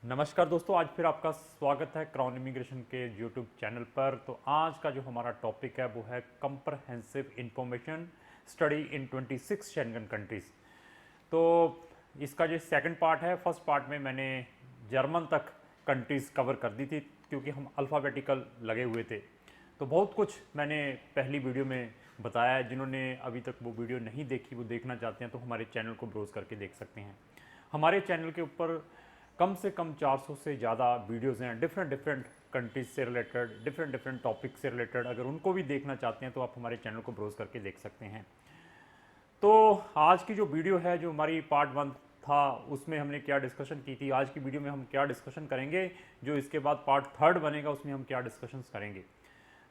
नमस्कार दोस्तों, आज फिर आपका स्वागत है क्राउन इमिग्रेशन के यूट्यूब चैनल पर। तो आज का जो हमारा टॉपिक है वो है comprehensive information study in 26 Schengen countries. तो इसका जो सेकंड पार्ट है, फर्स्ट पार्ट में मैंने जर्मन तक कंट्रीज़ कवर कर दी थी क्योंकि हम अल्फ़ाबेटिकल लगे हुए थे। तो बहुत कुछ मैंने पहली वीडियो में बताया है। जिन्होंने अभी तक वो वीडियो नहीं देखी, वो देखना चाहते हैं तो हमारे चैनल को ब्राउज़ करके देख सकते हैं। हमारे चैनल के ऊपर कम से कम 400 से ज़्यादा वीडियोज़ हैं डिफरेंट कंट्रीज से रिलेटेड, डिफरेंट टॉपिक से रिलेटेड। अगर उनको भी देखना चाहते हैं तो आप हमारे चैनल को ब्राउज़ करके देख सकते हैं। तो आज की जो वीडियो है, जो हमारी पार्ट 1 था, उसमें हमने क्या डिस्कशन की थी। आज की वीडियो में हम क्या डिस्कशन करेंगे, जो इसके बाद पार्ट 3 बनेगा उसमें हम क्या डिस्कशंस करेंगे।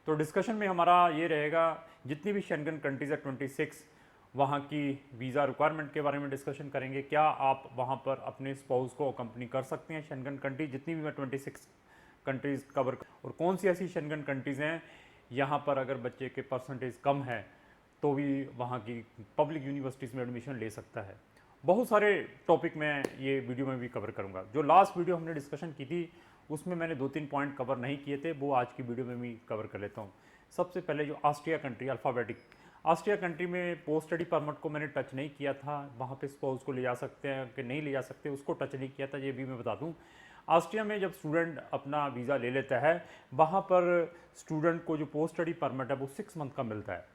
तो डिस्कशन में हमारा ये रहेगा, जितनी भी शेंगन कंट्रीज़ है 26, वहाँ की वीज़ा रिक्वायरमेंट के बारे में डिस्कशन करेंगे। क्या आप वहाँ पर अपने स्पाउस को अकम्पनी कर सकते हैं शेंगन कंट्री, जितनी भी मैं 26 कंट्रीज़ कवर, और कौन सी ऐसी शेंगन कंट्रीज़ हैं यहाँ पर अगर बच्चे के परसेंटेज कम है तो भी वहाँ की पब्लिक यूनिवर्सिटीज़ में एडमिशन ले सकता है। बहुत सारे टॉपिक मैं ये वीडियो में भी कवर करूँगा। जो लास्ट वीडियो हमने डिस्कशन की थी उसमें मैंने 2-3 पॉइंट कवर नहीं किए थे, वो आज की वीडियो में भी कवर कर लेता हूँ। सबसे पहले जो Austria country, alphabetic Austria country में पोस्ट स्टडी परमिट को मैंने टच नहीं किया था। वहाँ पे स्पाउस को ले जा सकते हैं कि नहीं ले जा सकते, उसको टच नहीं किया था, ये भी मैं बता दूँ। ऑस्ट्रिया में जब स्टूडेंट अपना वीज़ा ले लेता है, वहाँ पर स्टूडेंट को जो पोस्ट स्टडी परमिट है वो 6 मंथ का मिलता है।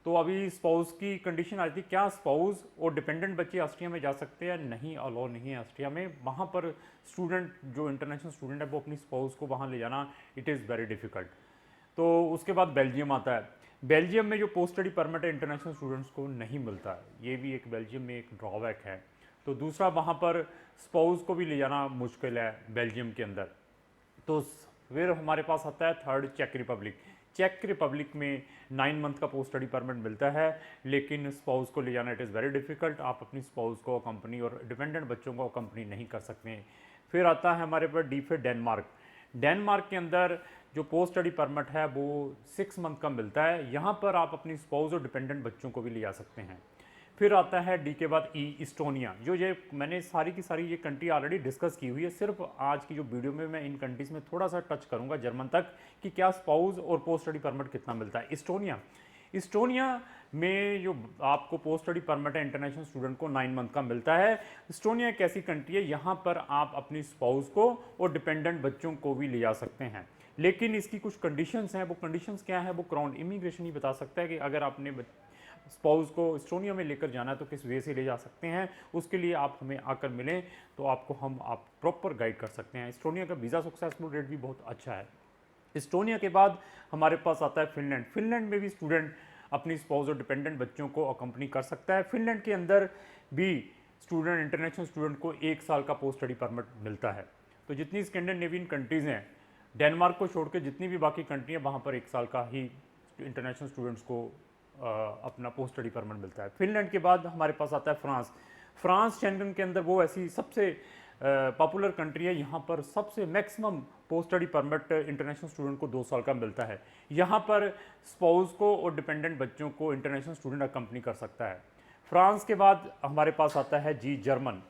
तो अभी स्पाउस की कंडीशन आ रही थी, क्या स्पाउस और डिपेंडेंट बच्चे ऑस्ट्रिया में जा सकते हैं? नहीं, अलाउ नहीं है ऑस्ट्रिया में। वहाँ पर स्टूडेंट जो इंटरनेशनल स्टूडेंट है वो अपनी स्पाउस को वहाँ ले जाना, इट इज़ वेरी डिफ़िकल्ट। तो उसके बाद बेल्जियम आता है। बेल्जियम में जो पोस्ट स्टडी परमिट है इंटरनेशनल स्टूडेंट्स को नहीं मिलता है। ये भी एक बेल्जियम में एक ड्रॉबैक है। तो दूसरा, वहाँ पर स्पाउस को भी ले जाना मुश्किल है बेल्जियम के अंदर। तो फिर हमारे पास आता है थर्ड, चेक रिपब्लिक। चेक रिपब्लिक में 9 मंथ का पोस्ट स्टडी परमिट मिलता है, लेकिन स्पाउस को ले जाना इट इज़ वेरी डिफ़िकल्ट। आप अपनी स्पाउस को कंपनी और डिपेंडेंट बच्चों को कंपनी नहीं कर सकते हैं। फिर आता है हमारे पास डी फिर डेनमार्क। डेनमार्क के अंदर जो पोस्ट स्टडी परमिट है वो 6 मंथ का मिलता है। यहाँ पर आप अपनी स्पाउस और डिपेंडेंट बच्चों को भी ले जा सकते हैं। फिर आता है डी के बाद ई, इस्टोनिया। जो ये मैंने सारी की सारी ये कंट्री ऑलरेडी डिस्कस की हुई है। सिर्फ आज की जो वीडियो में मैं इन कंट्रीज़ में थोड़ा सा टच करूँगा जर्मन तक, कि क्या स्पाउस और पोस्ट स्टडी परमिट कितना मिलता है। इस्टोनिया, इस्टोनिया में जो आपको पोस्ट स्टडी परमिट है इंटरनेशनल स्टूडेंट को 9 मंथ का मिलता है। इस्टोनिया एक ऐसी कंट्री है, यहाँ पर आप अपनी स्पाउस को और डिपेंडेंट बच्चों को भी ले जा सकते हैं, लेकिन इसकी कुछ कंडीशंस हैं। वो कंडीशंस क्या है वो क्राउन इमिग्रेशन ही बता सकता है कि अगर आपने स्पाउस को इस्टोनिया में लेकर जाना है तो किस वे से ले जा सकते हैं। उसके लिए आप हमें आकर मिलें तो आपको हम आप प्रॉपर गाइड कर सकते हैं। इस्टोनिया का वीज़ा सक्सेसफुल रेट भी बहुत अच्छा है। इस्टोनिया के बाद हमारे पास आता है फिनलैंड। फिनलैंड में भी स्टूडेंट अपनी स्पाउस और डिपेंडेंट बच्चों को अकम्पनी कर सकता है। फिनलैंड के अंदर भी स्टूडेंट, इंटरनेशनल स्टूडेंट को 1 साल का पोस्ट स्टडी परमिट मिलता है। तो जितनी स्कैंडिनेवियन कंट्रीज़ हैं, डेनमार्क को छोड़ के जितनी भी बाकी कंट्री हैं, वहाँ पर 1 साल का ही इंटरनेशनल स्टूडेंट्स को अपना पोस्ट स्टडी परमिट मिलता है। फिनलैंड के बाद हमारे पास आता है फ्रांस। फ्रांस शेंगन के अंदर वो ऐसी सबसे पॉपुलर कंट्री है, यहाँ पर सबसे maximum post study permit international student को 2 साल का मिलता है। यहाँ पर स्पाउस को और डिपेंडेंट बच्चों को इंटरनेशनल स्टूडेंट अकम्पनी कर सकता है। फ्रांस के बाद हमारे पास आता है जी जर्मन।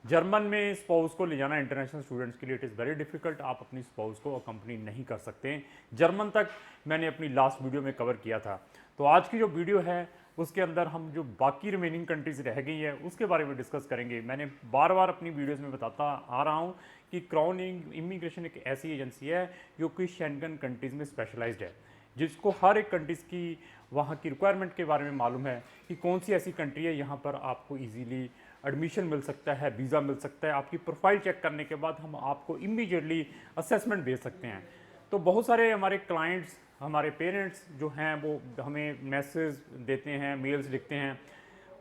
जर्मन में स्पाउस को ले जाना इंटरनेशनल स्टूडेंट्स के लिए इट इज़ वेरी डिफिकल्ट। आप अपनी स्पाउस को अकम्पनी नहीं कर सकते। जर्मन तक मैंने अपनी लास्ट वीडियो में कवर किया था। तो आज की जो वीडियो है उसके अंदर हम जो बाकी रिमेनिंग कंट्रीज़ रह गई है उसके बारे में डिस्कस करेंगे। मैंने बार बार अपनी वीडियोज़ में बताता आ रहा हूँ कि क्राउन इमिग्रेशन एक ऐसी एजेंसी है जो कि शेंगन कंट्रीज़ में स्पेशलाइज्ड है, जिसको हर एक कंट्रीज़ की वहाँ की रिक्वायरमेंट के बारे में मालूम है कि कौन सी ऐसी कंट्री है यहाँ पर आपको ईजीली एडमिशन मिल सकता है, वीज़ा मिल सकता है। आपकी प्रोफाइल चेक करने के बाद हम आपको इमीडिएटली असेसमेंट भेज सकते हैं। तो बहुत सारे हमारे क्लाइंट्स, हमारे पेरेंट्स जो हैं वो हमें मैसेज देते हैं, मेल्स लिखते हैं।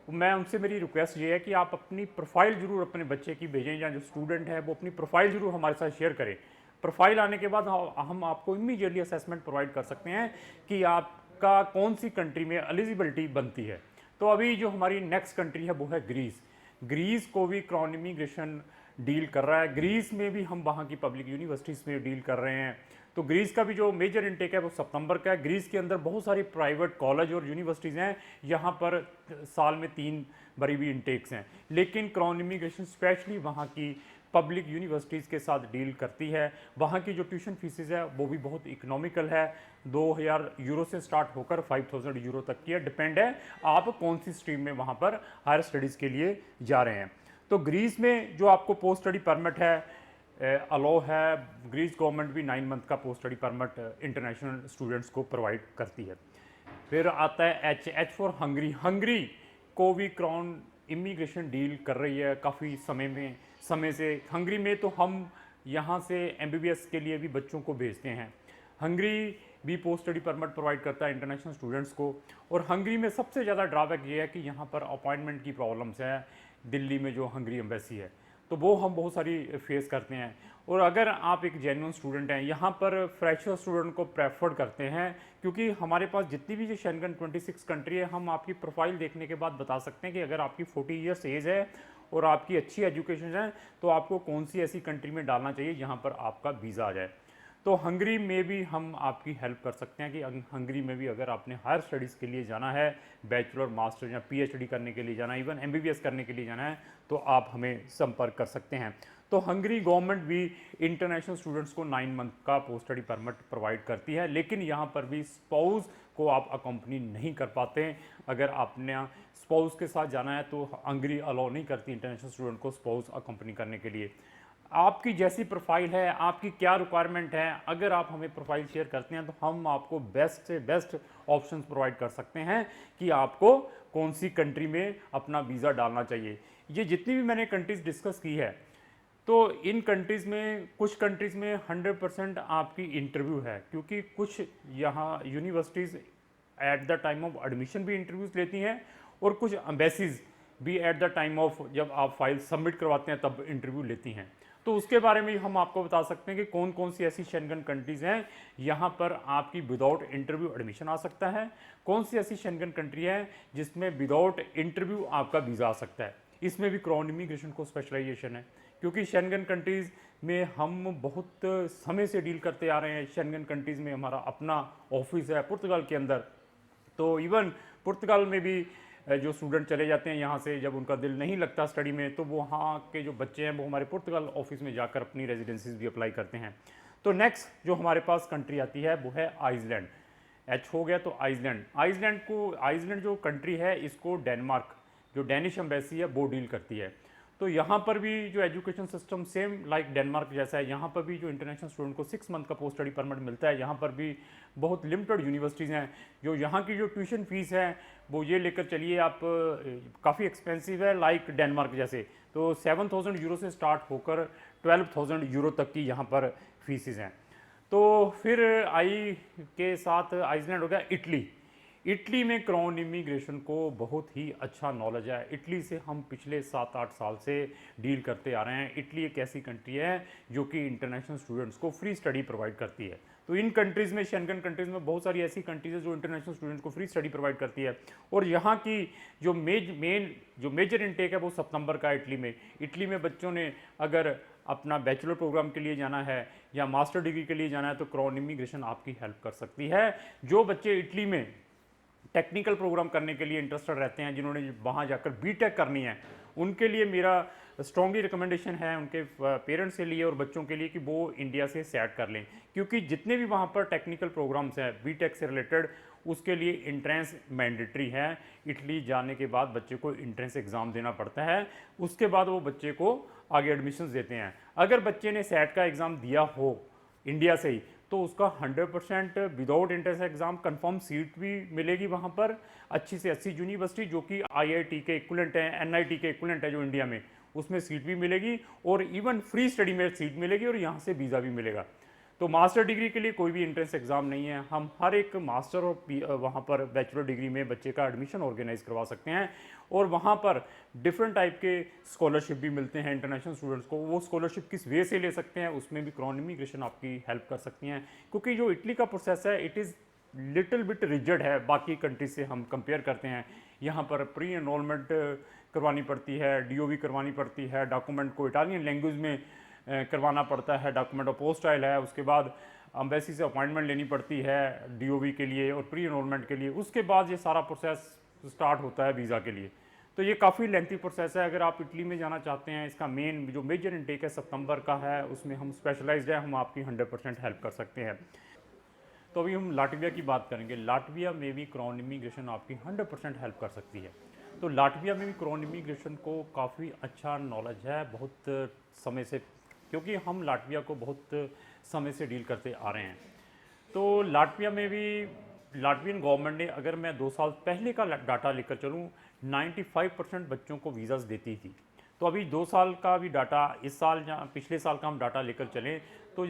मैं उनसे, मेरी रिक्वेस्ट ये है कि आप अपनी प्रोफाइल ज़रूर अपने बच्चे की भेजें, या जो स्टूडेंट है वो अपनी प्रोफाइल ज़रूर हमारे साथ शेयर करें। प्रोफाइल आने के बाद हम आपको इमीडिएटली असेसमेंट प्रोवाइड कर सकते हैं कि आपका कौन सी कंट्री में एलिजिबिलिटी बनती है। तो अभी जो हमारी नेक्स्ट कंट्री है वो है ग्रीस। ग्रीस को भी क्राउन इमिग्रेशन डील कर रहा है। ग्रीस में भी हम वहाँ की पब्लिक यूनिवर्सिटीज़ में डील कर रहे हैं। तो ग्रीस का भी जो मेजर इनटेक है वो सितंबर का है। ग्रीस के अंदर बहुत सारी प्राइवेट कॉलेज और यूनिवर्सिटीज़ हैं, यहाँ पर साल में 3 बड़ी भी इनटेक्स हैं। लेकिन क्राउन इमिग्रेशन स्पेशली वहाँ की पब्लिक यूनिवर्सिटीज़ के साथ डील करती है। वहाँ की जो ट्यूशन फीसेस है वो भी बहुत इकोनॉमिकल है, 2000 यूरो से स्टार्ट होकर 5000 यूरो तक की है। डिपेंड है आप कौन सी स्ट्रीम में वहाँ पर हायर स्टडीज़ के लिए जा रहे हैं। तो ग्रीस में जो आपको पोस्ट स्टडी परमिट है अलो है, ग्रीस गवर्नमेंट भी 9 मंथ का post study permit international students को प्रोवाइड करती है। फिर आता है एच फॉर हंगरी। हंगरी को भी क्राउन इमिग्रेशन डील कर रही है काफ़ी समय से। हंगरी में तो हम यहाँ से एमबीबीएस के लिए भी बच्चों को भेजते हैं। हंगरी भी पोस्ट स्टडी परमिट प्रोवाइड करता है इंटरनेशनल स्टूडेंट्स को। और हंगरी में सबसे ज़्यादा ड्रॉबैक ये है कि यहाँ पर अपॉइंटमेंट की प्रॉब्लम्स है। दिल्ली में जो हंगरी एम्बेसी है तो वो हम बहुत सारी फेस करते हैं। और अगर आप एक जेन्युइन स्टूडेंट हैं, यहाँ पर फ्रेशर स्टूडेंट को प्रेफर करते हैं, क्योंकि हमारे पास जितनी भी जो शेंगन 26 कंट्री है, हम आपकी प्रोफाइल देखने के बाद बता सकते हैं कि अगर आपकी 40 ईयर्स एज है और आपकी अच्छी एजुकेशन है तो आपको कौन सी ऐसी कंट्री में डालना चाहिए जहाँ पर आपका वीज़ा आ जाए। तो हंगरी में भी हम आपकी हेल्प कर सकते हैं कि हंगरी में भी अगर आपने हायर स्टडीज़ के लिए जाना है, बैचलर मास्टर या पीएचडी करने के लिए जाना है, इवन एमबीबीएस करने के लिए जाना है, तो आप हमें संपर्क कर सकते हैं। तो हंगरी गवर्नमेंट भी इंटरनेशनल स्टूडेंट्स को 9 मंथ का पोस्ट स्टडी परमिट प्रोवाइड करती है, लेकिन यहाँ पर भी स्पाउस को आप अकम्पनी नहीं कर पाते। अगर आपने स्पाउस के साथ जाना है तो हंगरी अलाउ नहीं करती इंटरनेशनल स्टूडेंट को स्पाउस अकम्पनी करने के लिए। आपकी जैसी प्रोफाइल है, आपकी क्या रिक्वायरमेंट है, अगर आप हमें प्रोफाइल शेयर करते हैं तो हम आपको बेस्ट से बेस्ट ऑप्शंस प्रोवाइड कर सकते हैं कि आपको कौन सी कंट्री में अपना वीज़ा डालना चाहिए। ये जितनी भी मैंने कंट्रीज़ डिस्कस की है, तो इन कंट्रीज़ में कुछ कंट्रीज़ में 100% आपकी इंटरव्यू है, क्योंकि कुछ यहाँ universities at the time of admission भी इंटरव्यूज़ लेती हैं और कुछ एम्बेसीज भी एट द टाइम ऑफ जब आप फाइल सबमिट करवाते हैं तब इंटरव्यू लेती हैं। तो उसके बारे में हम आपको बता सकते हैं कि कौन कौन सी ऐसी शेंगन कंट्रीज़ हैं यहाँ पर आपकी विदाउट इंटरव्यू एडमिशन आ सकता है, कौन सी ऐसी शेंगन कंट्री है जिसमें विदाउट इंटरव्यू आपका वीज़ा आ सकता है। इसमें भी क्राउन इमिग्रेशन को स्पेशलाइजेशन है, क्योंकि शेंगन कंट्रीज़ में हम बहुत समय से डील करते आ रहे हैं। शेंगन कंट्रीज़ में हमारा अपना ऑफिस है पुर्तगाल के अंदर। तो इवन पुर्तगाल में भी जो स्टूडेंट चले जाते हैं यहाँ से, जब उनका दिल नहीं लगता स्टडी में, तो वो वहाँ के जो बच्चे हैं वो हमारे पुर्तगाल ऑफिस में जाकर अपनी रेजिडेंसीज भी अप्लाई करते हैं। तो नेक्स्ट जो हमारे पास कंट्री आती है वो है आइसलैंड। एच हो गया तो आइसलैंड। आइसलैंड जो कंट्री है इसको डेनमार्क, जो डेनिश एम्बेसी है वो डील करती है। तो यहाँ पर भी जो education system same like Denmark जैसा है। यहाँ पर भी जो इंटरनेशनल स्टूडेंट को 6 मंथ का पोस्ट स्टडी परमिट मिलता है। यहाँ पर भी बहुत लिमिटेड यूनिवर्सिटीज़ हैं। जो यहाँ की जो ट्यूशन फीस है वो ये लेकर चलिए आप, काफ़ी एक्सपेंसिव है लाइक डेनमार्क जैसे। तो 7000 यूरो से स्टार्ट होकर 12000 यूरो तक की यहाँ पर फीसेस हैं। तो फिर आई के साथ आइसलैंड हो गया इटली। इटली में क्राउन इमिग्रेशन को बहुत ही अच्छा नॉलेज है। इटली से हम पिछले 7-8 साल से डील करते आ रहे हैं। इटली एक ऐसी कंट्री है जो कि इंटरनेशनल स्टूडेंट्स को फ्री स्टडी प्रोवाइड करती है। तो इन कंट्रीज़ में, शेंगन कंट्रीज़ में बहुत सारी ऐसी कंट्रीज़ है जो इंटरनेशनल स्टूडेंट्स को फ्री स्टडी प्रोवाइड करती है। और यहाँ की जो मेजर इनटेक है वो सितंबर का इटली में। इटली में बच्चों ने अगर अपना बैचलर प्रोग्राम के लिए जाना है या मास्टर डिग्री के लिए जाना है तो क्राउन इमिग्रेशन आपकी हेल्प कर सकती है। जो बच्चे इटली में टेक्निकल प्रोग्राम करने के लिए इंटरेस्टेड रहते हैं, जिन्होंने वहाँ जाकर बीटेक करनी है, उनके लिए मेरा स्ट्रॉन्गली रिकमेंडेशन है उनके पेरेंट्स के लिए और बच्चों के लिए कि वो इंडिया से सेट कर लें। क्योंकि जितने भी वहाँ पर टेक्निकल प्रोग्राम्स हैं बीटेक से रिलेटेड, उसके लिए इंट्रेंस मैंडेटरी है। इटली जाने के बाद बच्चे को इंट्रेंस एग्ज़ाम देना पड़ता है, उसके बाद वो बच्चे को आगे एडमिशन्स देते हैं। अगर बच्चे ने सेट का एग्ज़ाम दिया हो इंडिया से ही तो उसका 100% without entrance exam confirm seat भी मिलेगी वहाँ पर अच्छी से अच्छी यूनिवर्सिटी, जो कि आईआईटी के इक्विवेलेंट है, एनआईटी के इक्विवेलेंट है जो इंडिया में, उसमें सीट भी मिलेगी और इवन फ्री स्टडी में सीट मिलेगी और यहाँ से वीज़ा भी मिलेगा। तो मास्टर डिग्री के लिए कोई भी एंट्रेंस एग्ज़ाम नहीं है। हम हर एक मास्टर और वहाँ पर बैचलर डिग्री में बच्चे का एडमिशन ऑर्गेनाइज करवा सकते हैं और वहाँ पर डिफरेंट टाइप के स्कॉलरशिप भी मिलते हैं इंटरनेशनल स्टूडेंट्स को। वो स्कॉलरशिप किस वे से ले सकते हैं उसमें भी क्राउन इमिग्रेशन आपकी हेल्प कर सकती हैं, क्योंकि जो इटली का प्रोसेस है it is little bit rigid है बाकी कंट्रीज से हम कंपेयर करते हैं। यहाँ पर प्री एनरोलमेंट करवानी पड़ती है, डीओवी करवानी पड़ती है, डॉक्यूमेंट को इटालियन लैंग्वेज में करवाना पड़ता है, डॉक्यूमेंट अपोस्टाइल है, उसके बाद एम्बेसी से अपॉइंटमेंट लेनी पड़ती है डीओवी के लिए और प्री एनरोलमेंट के लिए। उसके बाद ये सारा प्रोसेस स्टार्ट होता है वीज़ा के लिए। तो ये काफ़ी लेंथी प्रोसेस है। अगर आप इटली में जाना चाहते हैं, इसका मेन जो मेजर इनटेक है सितंबर का है, उसमें हम स्पेशलाइज्ड है, हम आपकी 100% हेल्प कर सकते हैं। तो अभी हम लाटविया की बात करेंगे। लाटविया में भी क्राउन इमिग्रेशन आपकी 100% हेल्प कर सकती है। तो लाटविया में भी क्राउन इमिग्रेशन को काफ़ी अच्छा नॉलेज है बहुत समय से, क्योंकि हम लाटविया को बहुत समय से डील करते आ रहे हैं। तो लाटविया में भी लाटवियन गवर्नमेंट ने, अगर मैं 2 साल पहले का डाटा लेकर चलूँ, 95% बच्चों को वीज़ाज़ देती थी। तो अभी 2 साल का भी डाटा, इस साल या पिछले साल का हम डाटा लेकर चलें तो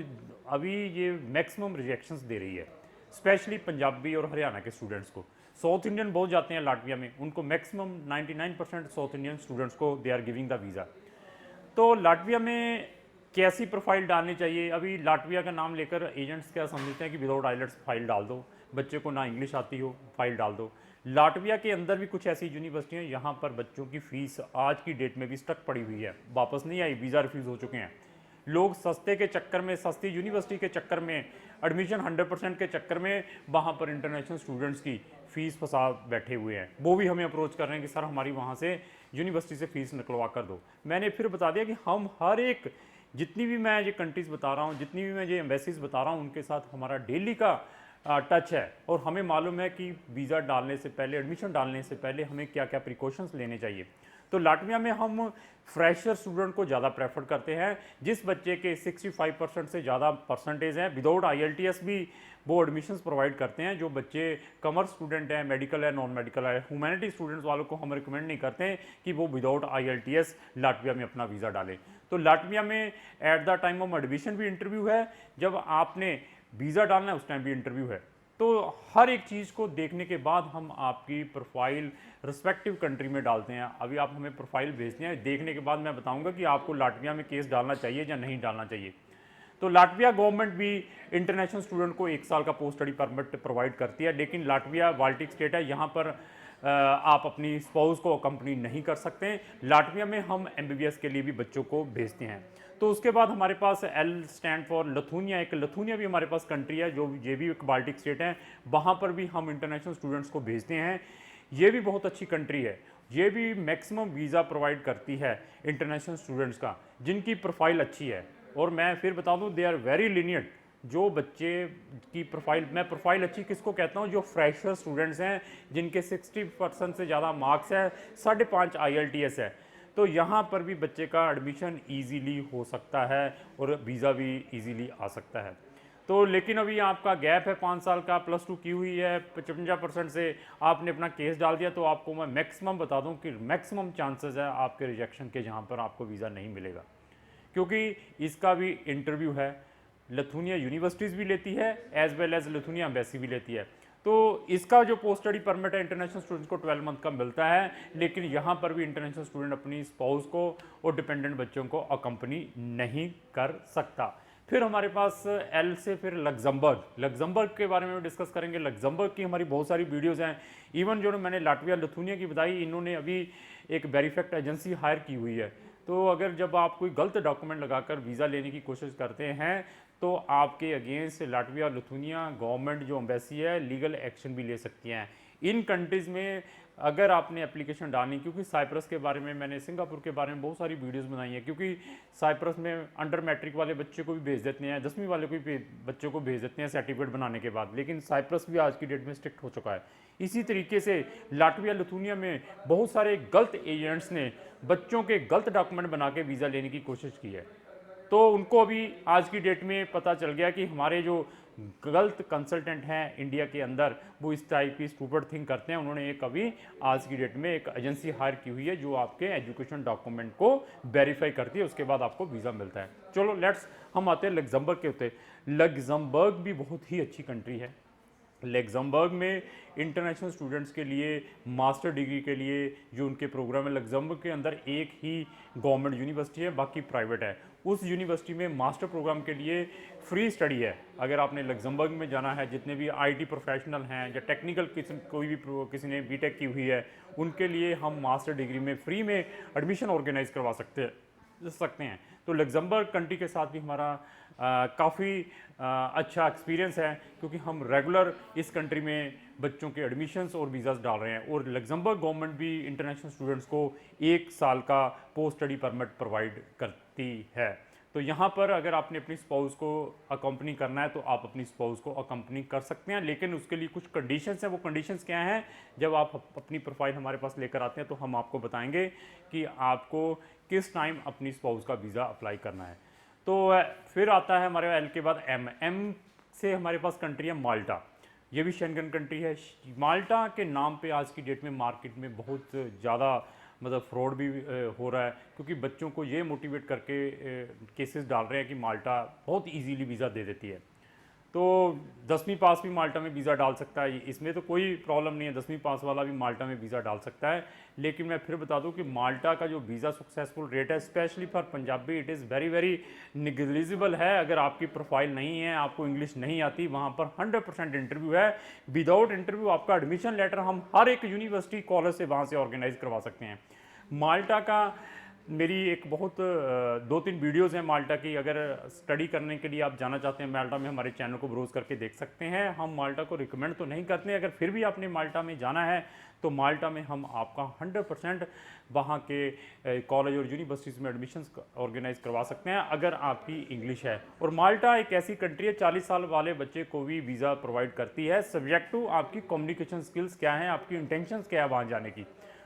अभी ये मैक्सिमम रिजेक्शंस दे रही है, स्पेशली पंजाबी और हरियाणा के स्टूडेंट्स को। साउथ इंडियन बहुत जाते हैं लाटविया में, उनको मैक्सिमम 99% साउथ इंडियन स्टूडेंट्स को they are giving the visa. तो लाटविया में कैसी प्रोफाइल डालनी चाहिए? अभी लाटविया का नाम लेकर एजेंट्स क्या समझते हैं कि विदाउट आइलेट्स फाइल डाल दो, बच्चे को ना इंग्लिश आती हो फाइल डाल दो। लाटविया के अंदर भी कुछ ऐसी यूनिवर्सिटी हैं यहाँ पर बच्चों की फ़ीस आज की डेट में भी स्टक पड़ी हुई है, वापस नहीं आई, वीज़ा रिफ्यूज़ हो चुके हैं। लोग सस्ते के चक्कर में, सस्ती यूनिवर्सिटी के चक्कर में, एडमिशन 100% के चक्कर में वहाँ पर इंटरनेशनल स्टूडेंट्स की फ़ीस फंसा बैठे हुए हैं। वो भी हमें अप्रोच कर रहे हैं कि सर हमारी वहाँ से यूनिवर्सिटी से फ़ीस निकलवा कर दो। मैंने फिर बता दिया कि हम हर एक, जितनी भी मैं ये कंट्रीज़ बता रहा हूँ, जितनी भी मैं ये एम्बेसीज बता रहा हूँ, उनके साथ हमारा डेली का टच है और हमें मालूम है कि वीज़ा डालने से पहले, एडमिशन डालने से पहले हमें क्या क्या प्रिकॉशंस लेने चाहिए। तो लाटविया में हम फ्रेशर स्टूडेंट को ज़्यादा प्रेफर करते हैं। जिस बच्चे के 65% से ज़्यादा परसेंटेज हैं, विदाउट IELTS भी वो एडमिशन्स प्रोवाइड करते हैं। जो बच्चे कॉमर्स स्टूडेंट हैं, मेडिकल है, नॉन मेडिकल है, ह्यूमैनिटी स्टूडेंट्स वालों को हम रिकमेंड नहीं करते हैं कि वो विदाउट IELTS लाटविया में अपना वीज़ा डालें। तो लाटविया में at the time of admission भी इंटरव्यू है, जब आपने वीज़ा डालना है उस टाइम भी इंटरव्यू है। तो हर एक चीज़ को देखने के बाद हम आपकी प्रोफाइल रिस्पेक्टिव कंट्री में डालते हैं। अभी आप हमें प्रोफाइल भेजते हैं, देखने के बाद मैं बताऊंगा कि आपको लाटविया में केस डालना चाहिए या नहीं डालना चाहिए। तो लाटविया गवर्नमेंट भी इंटरनेशनल स्टूडेंट को 1 साल का पोस्ट स्टडी परमिट प्रोवाइड करती है, लेकिन लाटविया बाल्टिक स्टेट है, यहाँ पर आप अपनी स्पाउस को अकम्पनी नहीं कर सकते। लाटविया में हम MBBS के लिए भी बच्चों को भेजते हैं। तो उसके बाद हमारे पास L स्टैंड फॉर लथूनिया, एक लथूनिया भी हमारे पास कंट्री है, जो ये भी एक बाल्टिक स्टेट है, वहाँ पर भी हम इंटरनेशनल स्टूडेंट्स को भेजते हैं। ये भी बहुत अच्छी कंट्री है, ये भी मैक्सिमम वीज़ा प्रोवाइड करती है इंटरनेशनल स्टूडेंट्स का, जिनकी प्रोफाइल अच्छी है। और मैं फिर बता दूँ, दे आर वेरी लीनियंट। जो बच्चे की प्रोफाइल, मैं प्रोफाइल अच्छी किसको कहता हूँ? जो फ्रेशर स्टूडेंट्स हैं, जिनके 60% से ज़्यादा मार्क्स है, 5.5 IELTS है, तो यहाँ पर भी बच्चे का एडमिशन इजीली हो सकता है और वीज़ा भी इजीली आ सकता है। तो लेकिन अभी आपका गैप है 5 साल का, +2 की हुई है, 55% से आपने अपना केस डाल दिया, तो आपको मैं मैक्सिमम बता दूं कि मैक्सिमम चांसेस है आपके रिजेक्शन के, जहाँ पर आपको वीज़ा नहीं मिलेगा, क्योंकि इसका भी इंटरव्यू है। लथूनिया यूनिवर्सिटीज़ भी लेती है, as well as Lithuania embassy भी लेती है। तो इसका जो पोस्ट स्टडी परमिट है इंटरनेशनल स्टूडेंट्स को 12 मंथ का मिलता है, लेकिन यहाँ पर भी इंटरनेशनल स्टूडेंट अपनी स्पाउस को और डिपेंडेंट बच्चों को अकम्पनी नहीं कर सकता। फिर हमारे पास L से फिर लग्जमबर्ग के बारे में डिस्कस करेंगे। लग्जमबर्ग की हमारी बहुत सारी वीडियोज़ हैं। इवन जो मैंने लाटविया लथूनिया की बताई, इन्होंने अभी एक वेरीफैक्ट एजेंसी हायर की हुई है। तो अगर जब आप कोई गलत डॉक्यूमेंट लगाकर वीज़ा लेने की कोशिश करते हैं, तो आपके अगेंस्ट लाटविया लथूनिया गवर्नमेंट जो एम्बेसी है लीगल एक्शन भी ले सकती हैं। इन कंट्रीज़ में अगर आपने एप्लीकेशन डालनी, क्योंकि साइप्रस के बारे में, मैंने सिंगापुर के बारे में बहुत सारी वीडियोस बनाई हैं, क्योंकि साइप्रस में अंडर मैट्रिक वाले बच्चे को भी भेज देते हैं, 10वीं वाले को भी बच्चों को भेज देते हैं सर्टिफिकेट बनाने के बाद, लेकिन साइप्रस भी आज की डेट में स्ट्रिक्ट हो चुका है। इसी तरीके से लाटविया लथूनिया में बहुत सारे गलत एजेंट्स ने बच्चों के गलत डॉक्यूमेंट बना के वीज़ा लेने की कोशिश की है। तो उनको अभी आज की डेट में पता चल गया कि हमारे जो गलत कंसल्टेंट हैं इंडिया के अंदर, वो इस टाइप की स्टूपिड थिंग करते हैं। उन्होंने एक अभी आज की डेट में एक एजेंसी हायर की हुई है जो आपके एजुकेशन डॉक्यूमेंट को वेरीफाई करती है, उसके बाद आपको वीज़ा मिलता है। चलो लेट्स हम आते हैं लग्जमबर्ग के होते। लग्जमबर्ग भी बहुत ही अच्छी कंट्री है। लग्जमबर्ग में इंटरनेशनल स्टूडेंट्स के लिए मास्टर डिग्री के लिए जो उनके प्रोग्राम है, लग्जमबर्ग के अंदर एक ही गवर्नमेंट यूनिवर्सिटी है, बाकी प्राइवेट है। उस यूनिवर्सिटी में मास्टर प्रोग्राम के लिए फ्री स्टडी है। अगर आपने लग्जमबर्ग में जाना है, जितने भी IT प्रोफेशनल हैं या टेक्निकल कोई भी किसी ने BTech की हुई है, उनके लिए हम मास्टर डिग्री में फ्री में एडमिशन ऑर्गेनाइज करवा सकते हैं। तो लग्जमबर्ग कंट्री के साथ भी हमारा काफ़ी अच्छा एक्सपीरियंस है, क्योंकि हम रेगुलर इस कंट्री में बच्चों के एडमिशन्स और वीज़ाज़ डाल रहे हैं, और लग्जमबर्ग गवर्नमेंट भी इंटरनेशनल स्टूडेंट्स को 1 साल का पोस्ट स्टडी परमिट प्रोवाइड करती है। तो यहाँ पर अगर आपने अपनी स्पाउस को अकम्पनी करना है तो आप अपनी स्पाउस को अकम्पनी कर सकते हैं, लेकिन उसके लिए कुछ कंडीशंस हैं। वो कंडीशंस क्या हैं? जब आप अपनी प्रोफाइल हमारे पास लेकर आते हैं तो हम आपको बताएंगे कि आपको किस टाइम अपनी स्पाउस का वीज़ा अप्लाई करना है। तो फिर आता है हमारे एल के बाद एम से हमारे पास कंट्री है माल्टा। ये भी शेंगन कंट्री है। माल्टा के नाम पे आज की डेट में मार्केट में बहुत ज़्यादा मतलब फ्रॉड भी हो रहा है, क्योंकि बच्चों को ये मोटिवेट करके केसेस डाल रहे हैं कि माल्टा बहुत इजीली वीज़ा दे देती है। तो 10वीं पास भी माल्टा में वीज़ा डाल सकता है, इसमें तो कोई प्रॉब्लम नहीं है, 10वीं पास वाला भी माल्टा में वीज़ा डाल सकता है। लेकिन मैं फिर बता दूं कि माल्टा का जो वीज़ा सक्सेसफुल रेट है, specially for Punjabi, it is very very negligible है। अगर आपकी प्रोफाइल नहीं है, आपको इंग्लिश नहीं आती, वहाँ पर 100% इंटरव्यू है। विदाउट इंटरव्यू आपका एडमिशन लेटर हम हर एक यूनिवर्सिटी कॉलेज से वहाँ से ऑर्गेनाइज करवा सकते हैं। माल्टा का मेरी एक बहुत 2-3 वीडियोज़ हैं माल्टा की। अगर स्टडी करने के लिए आप जाना चाहते हैं माल्टा में, हमारे चैनल को ब्रोज करके देख सकते हैं। हम माल्टा को रिकमेंड तो नहीं करते, अगर फिर भी आपने माल्टा में जाना है तो माल्टा में हम आपका 100% वहाँ के कॉलेज और यूनिवर्सिटीज़ में एडमिशन्स ऑर्गेनाइज करवा सकते हैं, अगर आपकी इंग्लिश है। और माल्टा एक ऐसी कंट्री है 40 साल वाले बच्चे को भी वीज़ा प्रोवाइड करती है, सब्जेक्ट टू आपकी कम्युनिकेशन स्किल्स क्या हैं, आपकी इंटेंशंस क्या है वहाँ जाने की।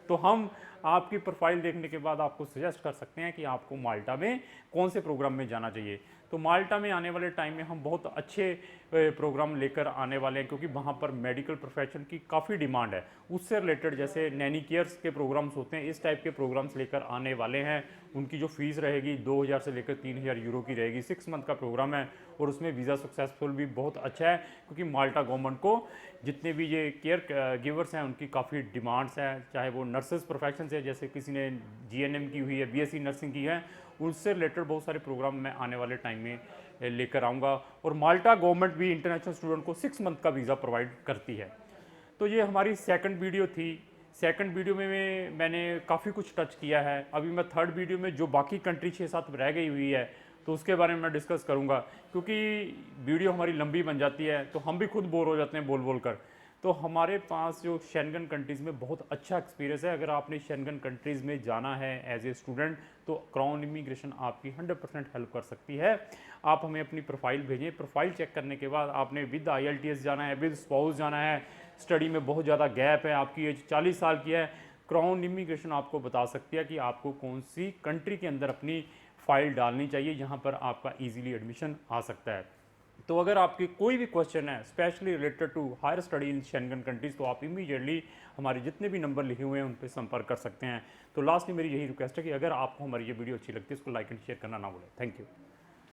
तो हम आपकी प्रोफाइल देखने के बाद आपको सजेस्ट कर सकते हैं कि आपको माल्टा में कौन से प्रोग्राम में जाना चाहिए। तो माल्टा में आने वाले टाइम में हम बहुत अच्छे प्रोग्राम लेकर आने वाले हैं, क्योंकि वहाँ पर मेडिकल प्रोफेशन की काफ़ी डिमांड है। उससे रिलेटेड जैसे नैनी केयर्स के प्रोग्राम्स होते हैं, इस टाइप के प्रोग्राम्स लेकर आने वाले हैं। उनकी जो फीस रहेगी 2000 से लेकर 3000 यूरो की रहेगी। 6 मंथ का प्रोग्राम है और उसमें वीज़ा सक्सेसफुल भी बहुत अच्छा है, क्योंकि माल्टा गवर्नमेंट को जितने भी ये केयर गिवर्स हैं उनकी काफ़ी डिमांड्स हैं, चाहे वो नर्सेज प्रोफेशन से, जैसे किसी ने GNM की हुई है, BSc नर्सिंग की है, उससे रिलेटेड बहुत सारे प्रोग्राम मैं आने वाले टाइम में लेकर आऊँगा। और माल्टा गवर्नमेंट भी इंटरनेशनल स्टूडेंट को 6 मंथ का वीज़ा प्रोवाइड करती है। तो ये हमारी सेकंड वीडियो थी। सेकंड वीडियो में मैंने काफ़ी कुछ टच किया है। अभी मैं थर्ड वीडियो में जो बाकी कंट्री 6-7 रह गई हुई है तो उसके बारे में मैं डिस्कस करूँगा, क्योंकि वीडियो हमारी लंबी बन जाती है तो हम भी खुद बोर हो जाते हैं बोल बोल कर। तो हमारे पास जो शेंगन कंट्रीज़ में बहुत अच्छा एक्सपीरियंस है। अगर आपने शेंगन कंट्रीज़ में जाना है एज ए स्टूडेंट तो क्राउन इमिग्रेशन आपकी 100% हेल्प कर सकती है। आप हमें अपनी प्रोफाइल भेजें, प्रोफाइल चेक करने के बाद आपने विद IELTS जाना है, विद स्पाउस जाना है, स्टडी में बहुत ज़्यादा गैप है, आपकी एज 40 साल की है, क्राउन इमिग्रेशन आपको बता सकती है कि आपको कौन सी कंट्री के अंदर अपनी फ़ाइल डालनी चाहिए जहाँ पर आपका ईजिली एडमिशन आ सकता है। तो अगर आपकी कोई भी क्वेश्चन है specially related to higher study in Schengen countries, तो आप इमीडिएटली हमारे जितने भी नंबर लिखे हुए हैं उन पर संपर्क कर सकते हैं। तो लास्ट में मेरी यही रिक्वेस्ट है कि अगर आपको हमारी ये वीडियो अच्छी लगती है इसको लाइक एंड शेयर करना ना भूलें। Thank you.